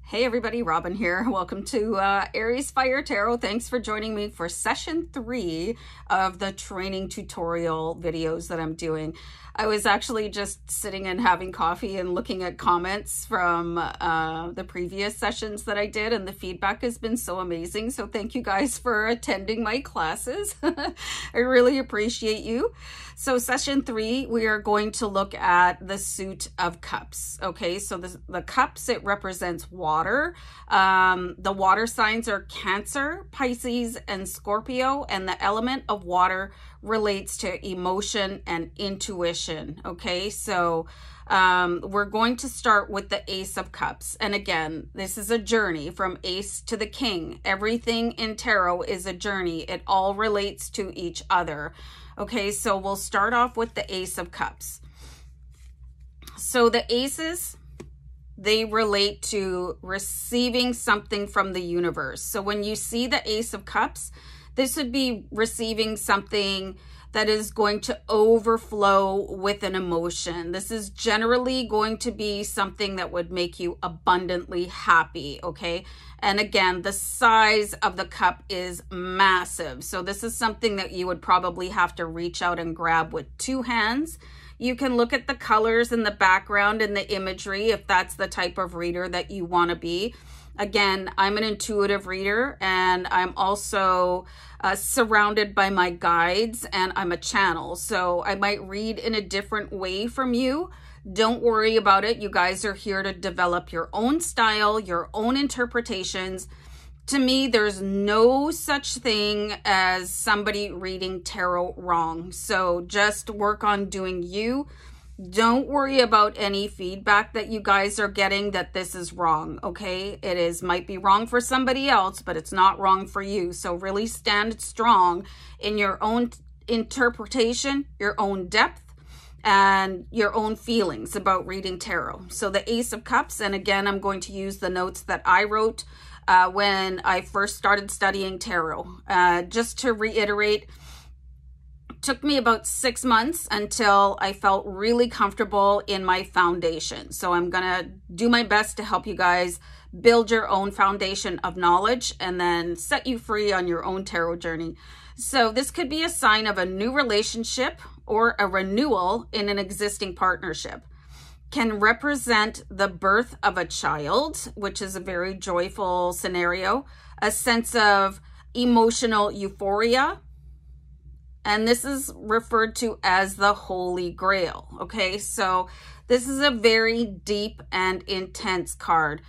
Hey everybody, Robin here. Welcome to Aries Fire Tarot. Thanks for joining me for session 3 of the training tutorial videos that I'm doing. I was actually just sitting and having coffee and looking at comments from the previous sessions that I did, and the feedback has been so amazing. So thank you guys for attending my classes. I really appreciate you. So session 3, we are going to look at the suit of cups. Okay, so the cups, it represents water. The water signs are Cancer, Pisces, and Scorpio, and the element of water relates to emotion and intuition. Okay, so we're going to start with the Ace of Cups. And again, this is a journey from Ace to the King. Everything in tarot is a journey. It all relates to each other. Okay, so we'll start off with the Ace of Cups. So the aces, they relate to receiving something from the universe. So when you see the Ace of Cups, this would be receiving something that is going to overflow with an emotion. This is generally going to be something that would make you abundantly happy, okay? And again, the size of the cup is massive. So this is something that you would probably have to reach out and grab with 2 hands. You can look at the colors in the background and the imagery if that's the type of reader that you want to be. Again, I'm an intuitive reader, and I'm also surrounded by my guides, and I'm a channel. So I might read in a different way from you. Don't worry about it. You guys are here to develop your own style, your own interpretations. To me, there's no such thing as somebody reading tarot wrong. So just work on doing you. Don't worry about any feedback that you guys are getting that this is wrong, okay? It might be wrong for somebody else, but it's not wrong for you. So really stand strong in your own interpretation, your own depth, and your own feelings about reading tarot. So the Ace of Cups, and again, I'm going to use the notes that I wrote when I first started studying tarot. Just to reiterate, took me about 6 months until I felt really comfortable in my foundation. So I'm gonna do my best to help you guys build your own foundation of knowledge and then set you free on your own tarot journey. So this could be a sign of a new relationship or a renewal in an existing partnership. Can represent the birth of a child, which is a very joyful scenario, a sense of emotional euphoria, and this is referred to as the Holy Grail, okay? So this is a very deep and intense card.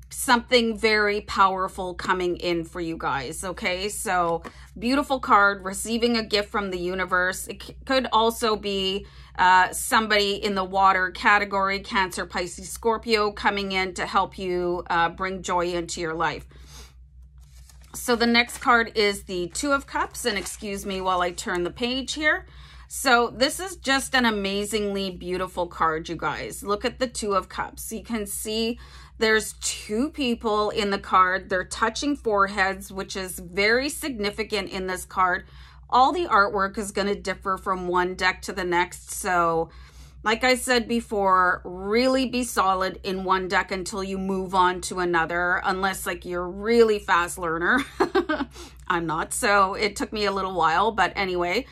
Something very powerful coming in for you guys, okay? So beautiful card, receiving a gift from the universe. It could also be somebody in the water category, Cancer, Pisces, Scorpio, coming in to help you bring joy into your life. So the next card is the Two of Cups, and excuse me while I turn the page here. So this is just an amazingly beautiful card, you guys. Look at the Two of Cups. You can see there's 2 people in the card. They're touching foreheads, which is very significant in this card. All the artwork is going to differ from one deck to the next. So like I said before, really be solid in one deck until you move on to another, unless like you're a really fast learner. I'm not, so it took me a little while, but anyway,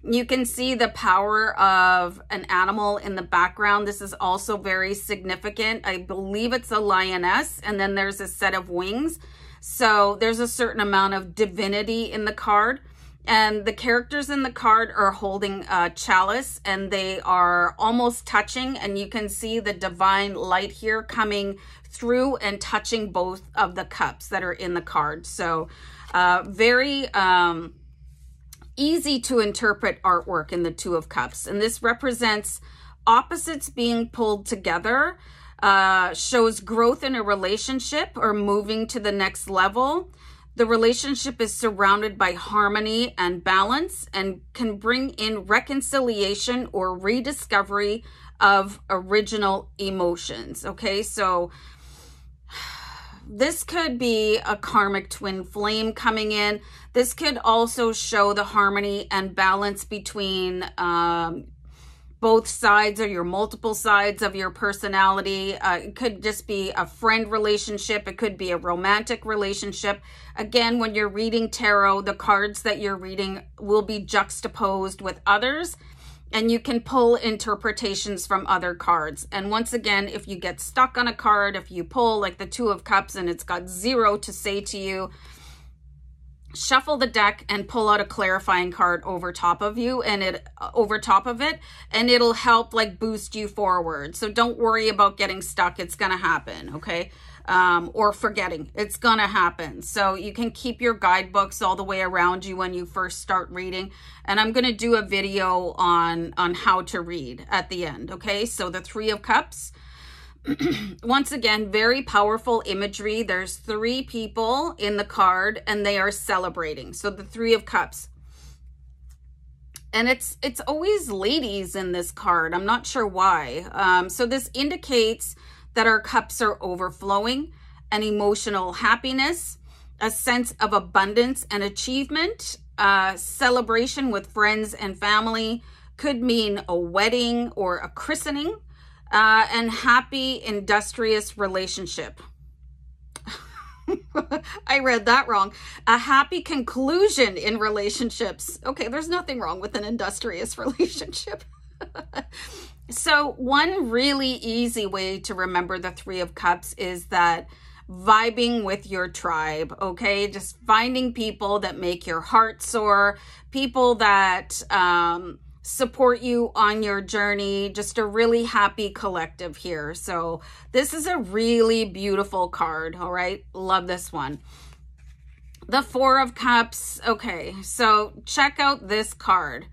you can see the power of an animal in the background. This is also very significant. I believe it's a lioness, and then there's a set of wings. So there's a certain amount of divinity in the card. And the characters in the card are holding a chalice, and they are almost touching, and you can see the divine light here coming through and touching both of the cups that are in the card. So very easy to interpret artwork in the Two of Cups. And this represents opposites being pulled together, shows growth in a relationship or moving to the next level. The relationship is surrounded by harmony and balance and can bring in reconciliation or rediscovery of original emotions. Okay, so this could be a karmic twin flame coming in. This could also show the harmony and balance between both sides or your multiple sides of your personality. It could just be a friend relationship. It could be a romantic relationship. Again, when you're reading tarot, the cards that you're reading will be juxtaposed with others, and you can pull interpretations from other cards. And once again, if you get stuck on a card, if you pull like the Two of Cups and it's got 0 to say to you, shuffle the deck and pull out a clarifying card over top of you and and it'll help like boost you forward. So don't worry about getting stuck. It's gonna happen, okay? Or forgetting. It's gonna happen. So you can keep your guidebooks all the way around you when you first start reading. And I'm gonna do a video on how to read at the end, okay? So the Three of Cups. Once again, very powerful imagery. There's 3 people in the card and they are celebrating. So the Three of Cups. And it's always ladies in this card. I'm not sure why. So this indicates that our cups are overflowing, an emotional happiness, a sense of abundance and achievement, celebration with friends and family, could mean a wedding or a christening. And happy, industrious relationship. I read that wrong. A happy conclusion in relationships. Okay, there's nothing wrong with an industrious relationship. So one really easy way to remember the Three of Cups is that vibing with your tribe, okay? Just finding people that make your heart soar, people that support you on your journey, just a really happy collective here. So this is a really beautiful card, all right? Love this one. The Four of Cups. Okay, so check out this card.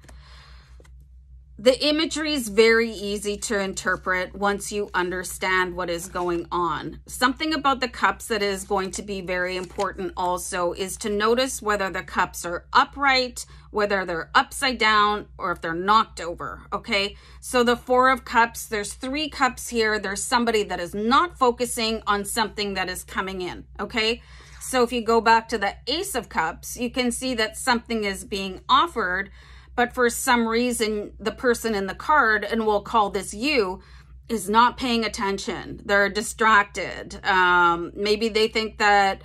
The imagery is very easy to interpret once you understand what is going on. Something about the cups that is going to be very important also is to notice whether the cups are upright, whether they're upside down, or if they're knocked over, okay? So the Four of Cups, there's 3 cups here. There's somebody that is not focusing on something that is coming in, okay? So if you go back to the Ace of Cups, you can see that something is being offered, but for some reason, the person in the card, and we'll call this you, is not paying attention. They're distracted. Maybe they think that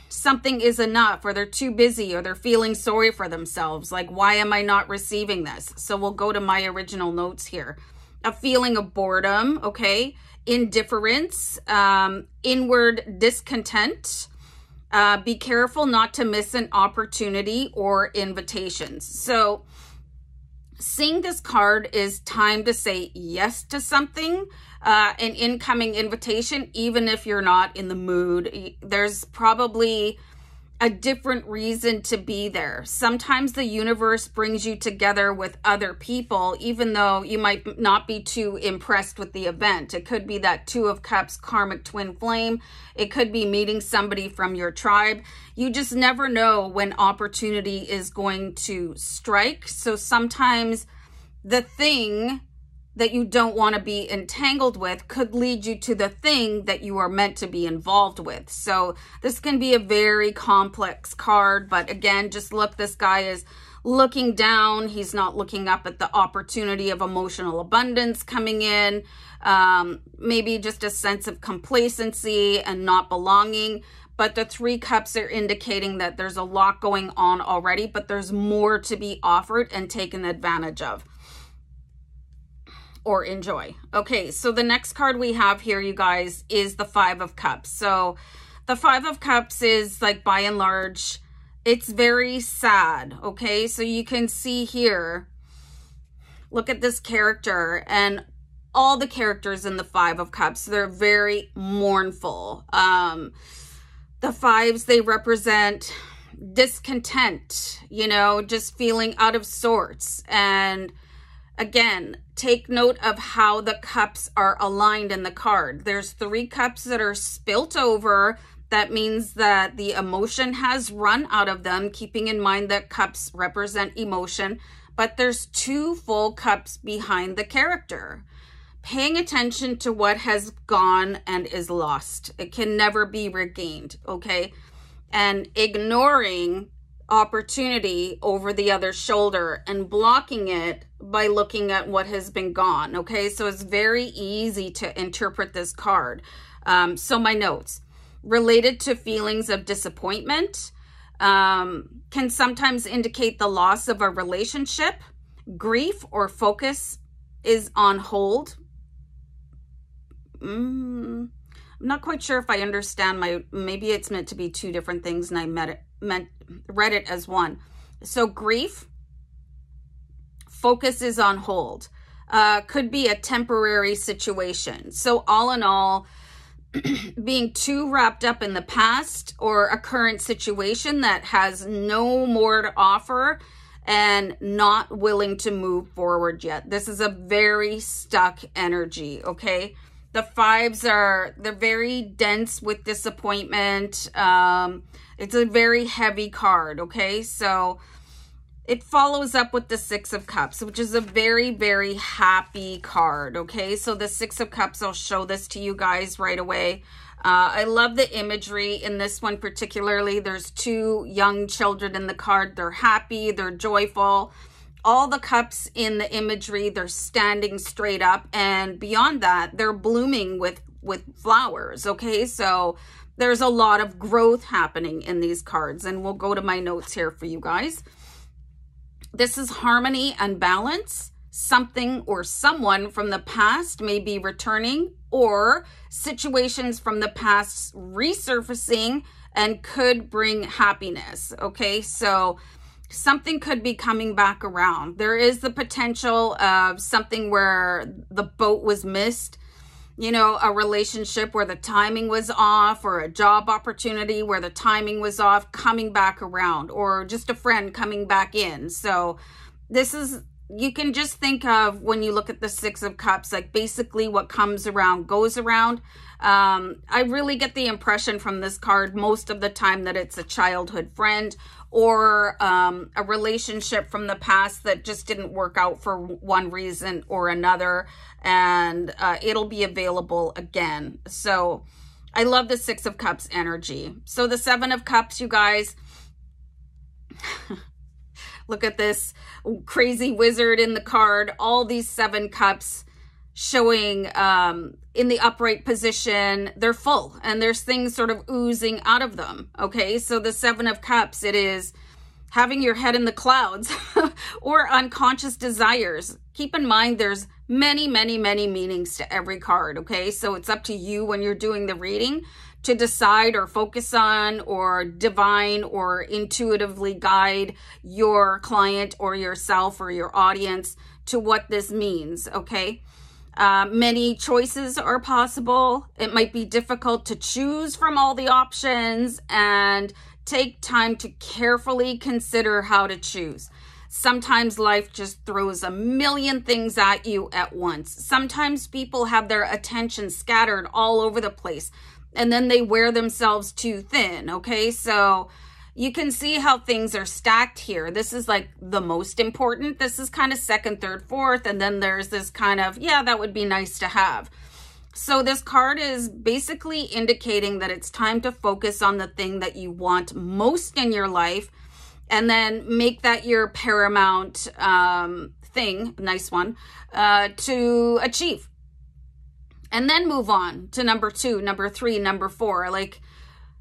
something is enough, or they're too busy, or they're feeling sorry for themselves. Like, why am I not receiving this? So we'll go to my original notes here. A feeling of boredom, okay? Indifference, inward discontent. Be careful not to miss an opportunity or invitations. So seeing this card is time to say yes to something, an incoming invitation, even if you're not in the mood. There's probably a different reason to be there. Sometimes the universe brings you together with other people, even though you might not be too impressed with the event. It could be that Two of Cups karmic twin flame. It could be meeting somebody from your tribe. You just never know when opportunity is going to strike. So sometimes the thing that you don't want to be entangled with could lead you to the thing that you are meant to be involved with. So this can be a very complex card, but again, just look, this guy is looking down. He's not looking up at the opportunity of emotional abundance coming in. Maybe just a sense of complacency and not belonging. But the 3 cups are indicating that there's a lot going on already, but there's more to be offered and taken advantage of or enjoy. Okay, so the next card we have here, you guys, is the Five of Cups. So the Five of Cups is, like, by and large, it's very sad, okay? So you can see here, look at this character, and all the characters in the Five of Cups, they're very mournful. The fives, they represent discontent, you know, just feeling out of sorts. And again, take note of how the cups are aligned in the card. There's 3 cups that are spilt over. That means that the emotion has run out of them, keeping in mind that cups represent emotion. But there's 2 full cups behind the character. Paying attention to what has gone and is lost. It can never be regained, okay? And ignoring opportunity over the other shoulder and blocking it by looking at what has been gone. Okay, so it's very easy to interpret this card. So my notes related to feelings of disappointment can sometimes indicate the loss of a relationship. Grief or focus is on hold. I'm not quite sure if I understand maybe it's meant to be two different things and I read it as one. So grief, focus is on hold. Could be a temporary situation. So all in all, being too wrapped up in the past or a current situation that has no more to offer and not willing to move forward yet. This is a very stuck energy, okay? The fives they're very dense with disappointment. It's a very heavy card, okay? So it follows up with the Six of Cups, which is a very, very happy card, okay? So the Six of Cups, I'll show this to you guys right away. I love the imagery in this one particularly. There's two young children in the card. They're happy, they're joyful. All the cups in the imagery, they're standing straight up. And beyond that, they're blooming with flowers, okay? So there's a lot of growth happening in these cards. And we'll go to my notes here for you guys. This is harmony and balance. Something or someone from the past may be returning, or situations from the past resurfacing and could bring happiness. Okay, so something could be coming back around. There is the potential of something where the boat was missed, you know, a relationship where the timing was off, or a job opportunity where the timing was off, coming back around, or just a friend coming back in. So this is, you can just think of, when you look at the Six of Cups, like basically what comes around goes around. I really get the impression from this card most of the time that it's a childhood friend or a relationship from the past that just didn't work out for one reason or another, and it'll be available again. So I love the Six of Cups energy. So the Seven of Cups, you guys, look at this crazy wizard in the card. All these seven cups showing in the upright position. They're full and there's things sort of oozing out of them. Okay, so the Seven of Cups, it is having your head in the clouds or unconscious desires. Keep in mind there's many, many, many meanings to every card. Okay, so it's up to you when you're doing the reading to decide or focus on or divine or intuitively guide your client or yourself or your audience to what this means, okay? Many choices are possible. It might be difficult to choose from all the options, and take time to carefully consider how to choose. Sometimes life just throws a million things at you at once. Sometimes people have their attention scattered all over the place, and then they wear themselves too thin, okay? So you can see how things are stacked here. This is like the most important. This is kind of second, third, fourth, and then there's this kind of, yeah, that would be nice to have. So this card is basically indicating that it's time to focus on the thing that you want most in your life, and then make that your paramount thing, nice one, to achieve. And then move on to number 2, number 3, number 4. Like,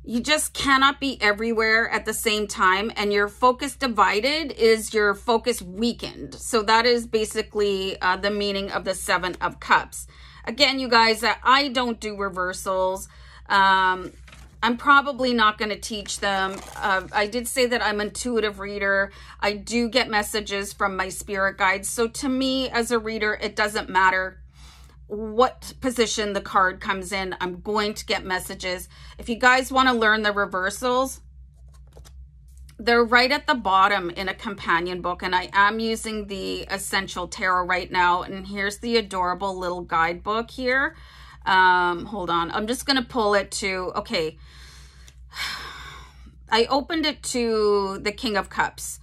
you just cannot be everywhere at the same time, and your focus divided is your focus weakened. So that is basically the meaning of the Seven of Cups. Again, you guys, I don't do reversals. I'm probably not going to teach them. I did say that I'm an intuitive reader. I do get messages from my spirit guides. So to me, as a reader, it doesn't matter what position the card comes in. I'm going to get messages. If you guys want to learn the reversals, they're right at the bottom in a companion book, and I am using the Essential Tarot right now. And here's the adorable little guidebook here. Hold on, I'm just going to pull it to, okay, I opened it to the King of Cups.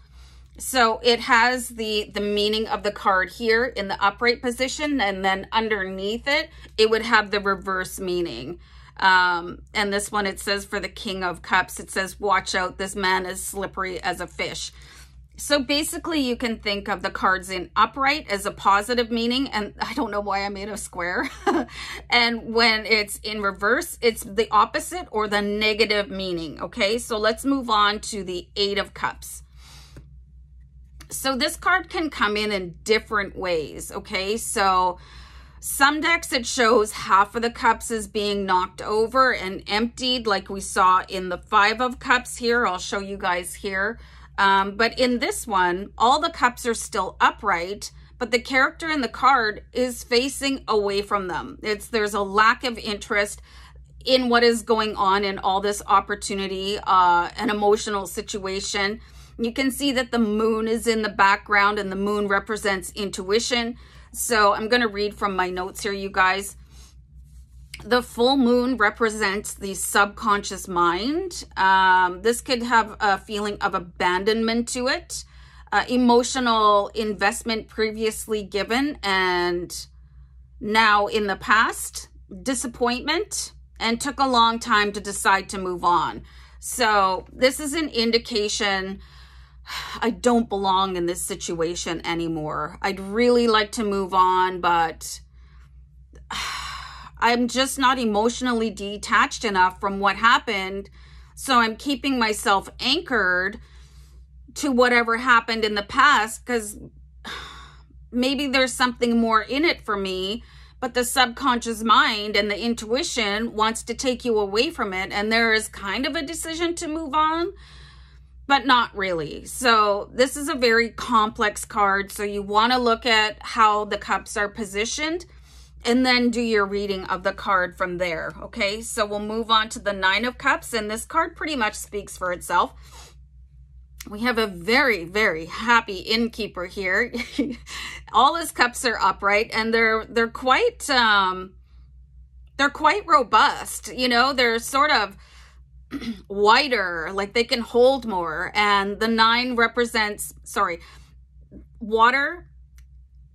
So it has the meaning of the card here in the upright position, and then underneath it, it would have the reverse meaning. And this one, it says for the King of Cups, it says, watch out, this man is slippery as a fish. So basically you can think of the cards in upright as a positive meaning, and I don't know why I made a square. And when it's in reverse, it's the opposite or the negative meaning. Okay, so let's move on to the Eight of Cups. So this card can come in different ways. Okay, so some decks, it shows half of the cups is being knocked over and emptied, like we saw in the Five of Cups here. I'll show you guys here. But in this one, all the cups are still upright, but the character in the card is facing away from them. There's a lack of interest in what is going on in all this opportunity, an emotional situation. You can see that the moon is in the background, and the moon represents intuition. So I'm going to read from my notes here, you guys. The full moon represents the subconscious mind. This could have a feeling of abandonment to it, emotional investment previously given and now in the past, disappointment, and took a long time to decide to move on. So this is an indication I don't belong in this situation anymore. I'd really like to move on, but I'm just not emotionally detached enough from what happened. So I'm keeping myself anchored to whatever happened in the past, because maybe there's something more in it for me, but the subconscious mind and the intuition wants to take you away from it. And there is kind of a decision to move on, but not really. So this is a very complex card. So you want to look at how the cups are positioned and then do your reading of the card from there. Okay, so we'll move on to the Nine of Cups, and this card pretty much speaks for itself. We have a very, very happy innkeeper here. All his cups are upright, and they're quite robust. You know, they're sort of wider, like they can hold more. And the nine represents, water.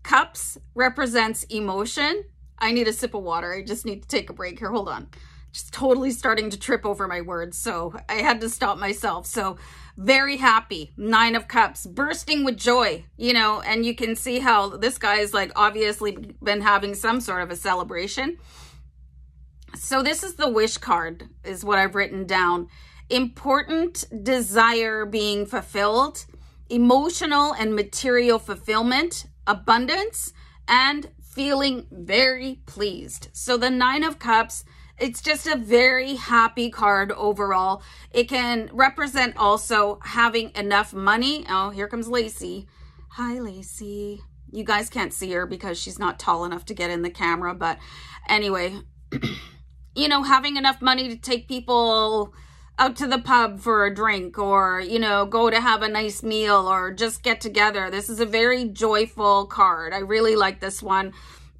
Cups represents emotion. I need a sip of water. I just need to take a break here. Hold on. Just totally starting to trip over my words. So I had to stop myself. So very happy. Nine of Cups, bursting with joy, you know, and you can see how this guy is like obviously been having some sort of a celebration. So this is the wish card is what I've written down. Important desire being fulfilled, emotional and material fulfillment, abundance, and feeling very pleased. So the Nine of Cups, it's just a very happy card overall. It can represent also having enough money. Oh, here comes Lacey. Hi, Lacey. You guys can't see her because she's not tall enough to get in the camera. But anyway, you know, having enough money to take people out to the pub for a drink, or, you know, go to have a nice meal, or just get together. This is a very joyful card. I really like this one.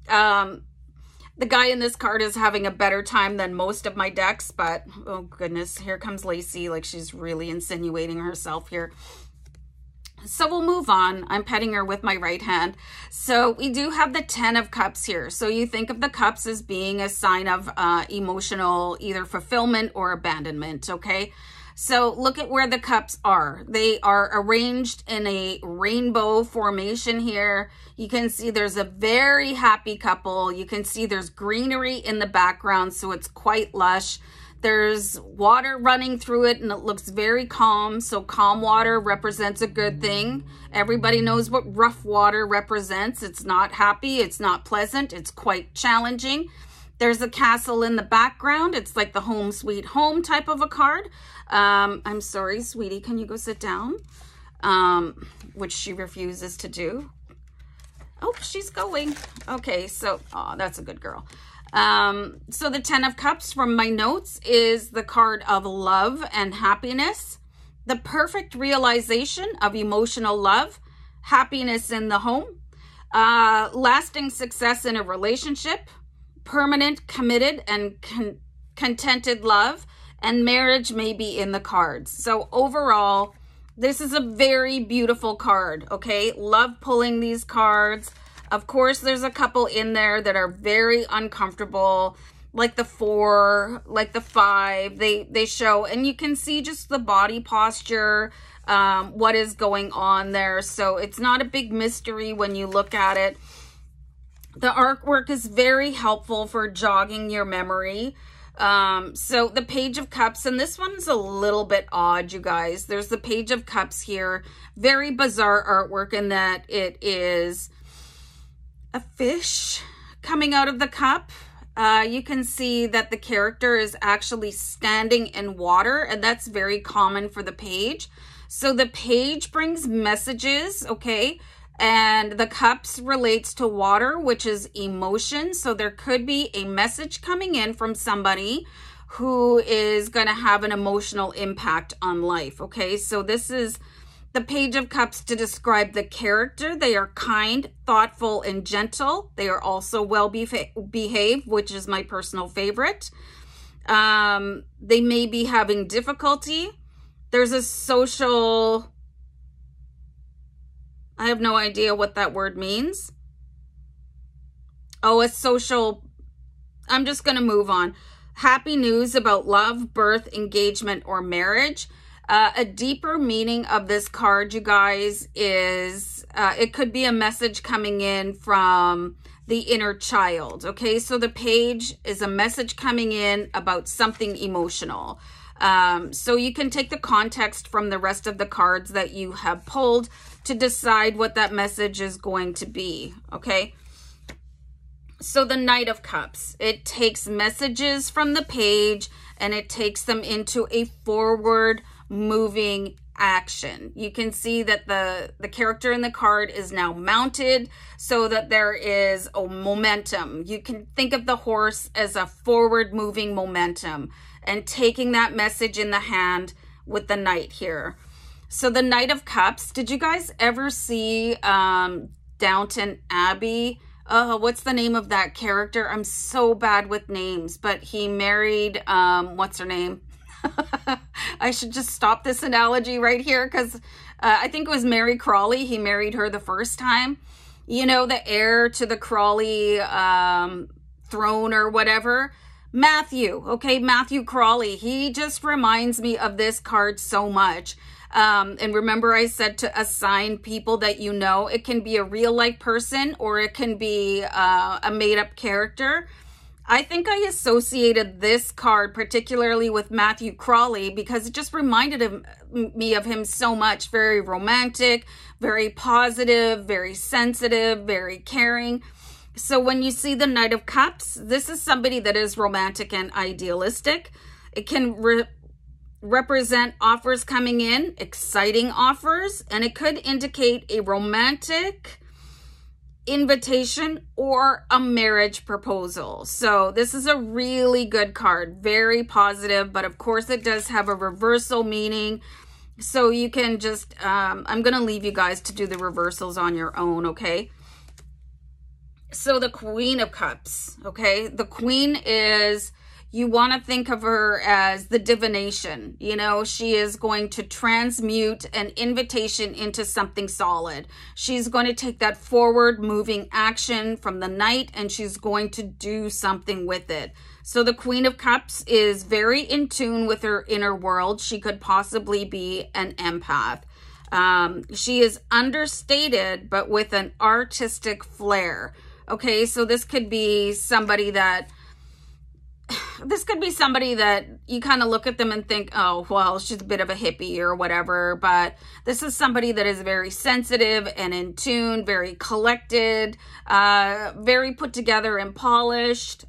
The guy in this card is having a better time than most of my decks, but oh goodness, here comes Lacey. Like, she's really insinuating herself here. So we'll move on. I'm petting her with my right hand. So we do have the 10 of Cups here. So you think of the cups as being a sign of emotional either fulfillment or abandonment, okay? So look at where the cups are. They are arranged in a rainbow formation here. You can see there's a very happy couple. You can see there's greenery in the background, so it's quite lush. There's water running through it, and it looks very calm. So calm water represents a good thing. Everybody knows what rough water represents. It's not happy. It's not pleasant. It's quite challenging. There's a castle in the background. It's like the home sweet home type of a card. I'm sorry, sweetie. Can you go sit down? Which she refuses to do. Oh, she's going. Okay, so, oh, that's a good girl. So the 10 of Cups from my notes is the card of love and happiness, the perfect realization of emotional love, happiness in the home, lasting success in a relationship, permanent, committed, and contented love, and marriage may be in the cards. So overall, this is a very beautiful card, okay? Love pulling these cards. Of course, there's a couple in there that are very uncomfortable. like the 4, like the 5, they show, and you can see just the body posture, what is going on there. So it's not a big mystery when you look at it. The artwork is very helpful for jogging your memory. So the Page of Cups, and this one's a little bit odd, you guys. There's the Page of Cups here. Very bizarre artwork in that it is a fish coming out of the cup. You can see that the character is actually standing in water, and that's very common for the page. So the page brings messages, okay? And the cups relates to water, which is emotion. So there could be a message coming in from somebody who is going to have an emotional impact on life, okay? So this is the Page of Cups to describe the character. They are kind, thoughtful, and gentle. They are also well behaved, which is my personal favorite. They may be having difficulty. There's a social... I have no idea what that word means. Oh, a social... I'm just going to move on. Happy news about love, birth, engagement, or marriage. A deeper meaning of this card, you guys, is it could be a message coming in from the inner child. Okay, so the page is a message coming in about something emotional. So you can take the context from the rest of the cards that you have pulled to decide what that message is going to be, okay? So the Knight of Cups, it takes messages from the page and it takes them into a forward moving action. You can see that the character in the card is now mounted so that there is a momentum. You can think of the horse as a forward moving momentum and taking that message in the hand with the knight here. So the Knight of Cups, did you guys ever see Downton Abbey? What's the name of that character? I'm so bad with names, but he married, what's her name? I should just stop this analogy right here because I think it was Mary Crawley. He married her the first time. You know, the heir to the Crawley throne or whatever. Matthew, okay, Matthew Crawley. He just reminds me of this card so much. And remember I said to assign people that you know. It can be a real life person or it can be a made up character. I think I associated this card particularly with Matthew Crawley because it just reminded me of him so much. Very romantic, very positive, very sensitive, very caring. So when you see the Knight of Cups, this is somebody that is romantic and idealistic. It can represent offers coming in, exciting offers, and it could indicate a romantic invitation or a marriage proposal. So this is a really good card, very positive, but of course it does have a reversal meaning. So you can just, I'm going to leave you guys to do the reversals on your own, okay? So the Queen of Cups, okay? The Queen is, you want to think of her as the divination. You know, she is going to transmute an invitation into something solid. She's going to take that forward moving action from the Knight and she's going to do something with it. So the Queen of Cups is very in tune with her inner world. She could possibly be an empath. She is understated, but with an artistic flair. Okay, so this could be somebody that you kind of look at them and think, oh, well, she's a bit of a hippie or whatever. But this is somebody that is very sensitive and in tune, very collected, very put together and polished.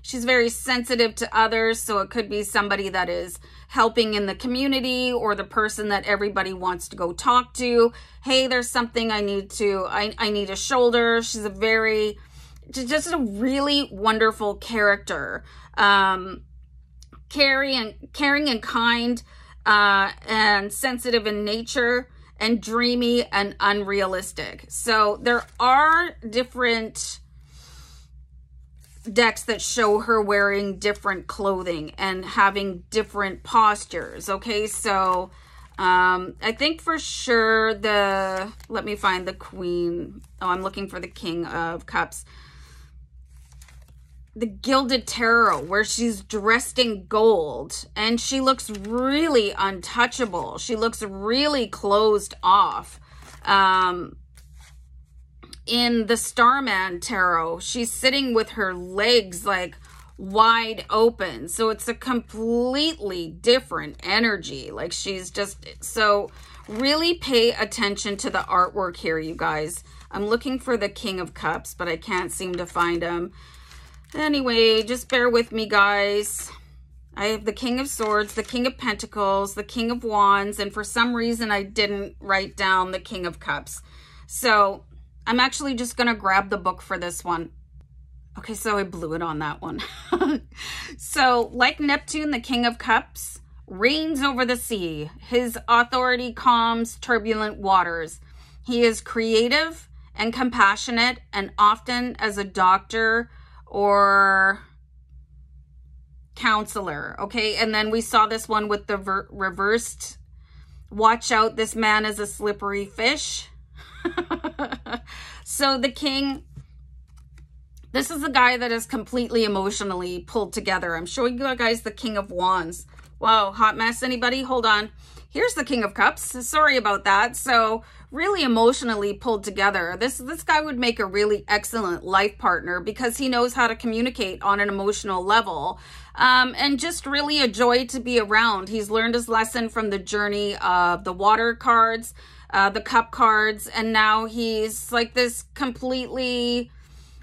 She's very sensitive to others. So it could be somebody that is helping in the community or the person that everybody wants to go talk to. Hey, there's something I need a shoulder. She's a just a really wonderful character. Caring and kind, and sensitive in nature, and dreamy and unrealistic. So there are different decks that show her wearing different clothing and having different postures. Okay, so I think for sure let me find the Queen. Oh, I'm looking for the King of Cups. the Gilded Tarot, where she's dressed in gold and she looks really untouchable. She looks really closed off. In the Starman Tarot, she's sitting with her legs like wide open. So it's a completely different energy. Like she's just, so really pay attention to the artwork here, you guys. I'm looking for the King of Cups, but I can't seem to find him. Anyway, just bear with me, guys. I have the King of Swords, the King of Pentacles, the King of Wands, and for some reason I didn't write down the King of Cups. So I'm actually just going to grab the book for this one. Okay, so I blew it on that one. So, like Neptune, the King of Cups reigns over the sea. His authority calms turbulent waters. He is creative and compassionate, and often as a doctor or counselor. Okay, and then we saw this one with the reversed. Watch out, this man is a slippery fish. So the king, this is a guy that is completely emotionally pulled together. I'm showing you guys the King of Wands. Wow, hot mess, anybody? Hold on. Here's the King of Cups. Sorry about that. So really emotionally pulled together. This guy would make a really excellent life partner because he knows how to communicate on an emotional level. And just really a joy to be around. He's learned his lesson from the journey of the water cards, the cup cards, and now he's like this completely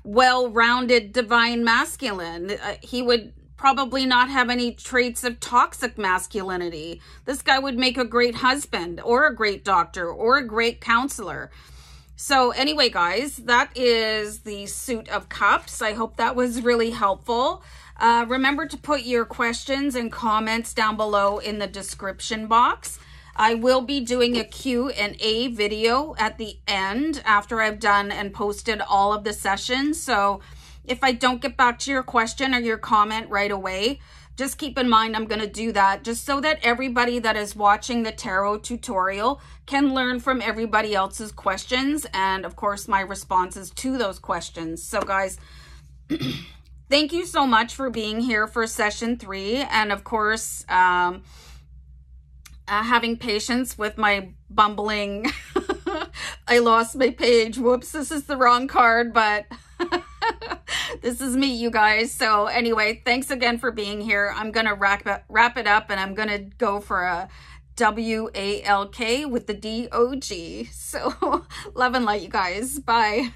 well-rounded divine masculine. He would probably not have any traits of toxic masculinity. This guy would make a great husband or a great doctor or a great counselor. So anyway, guys, that is the Suit of Cups. I hope that was really helpful. Remember to put your questions and comments down below in the description box. I will be doing a Q&A video at the end after I've done and posted all of the sessions. So if I don't get back to your question or your comment right away, just keep in mind I'm going to do that just so that everybody that is watching the tarot tutorial can learn from everybody else's questions and, of course, my responses to those questions. So, guys, thank you so much for being here for session 3. And, of course, having patience with my bumbling. I lost my page. Whoops, this is the wrong card, but this is me, you guys. So anyway, thanks again for being here. I'm going to wrap it up, and I'm going to go for a WALK with the DOG. So love and light, you guys. Bye.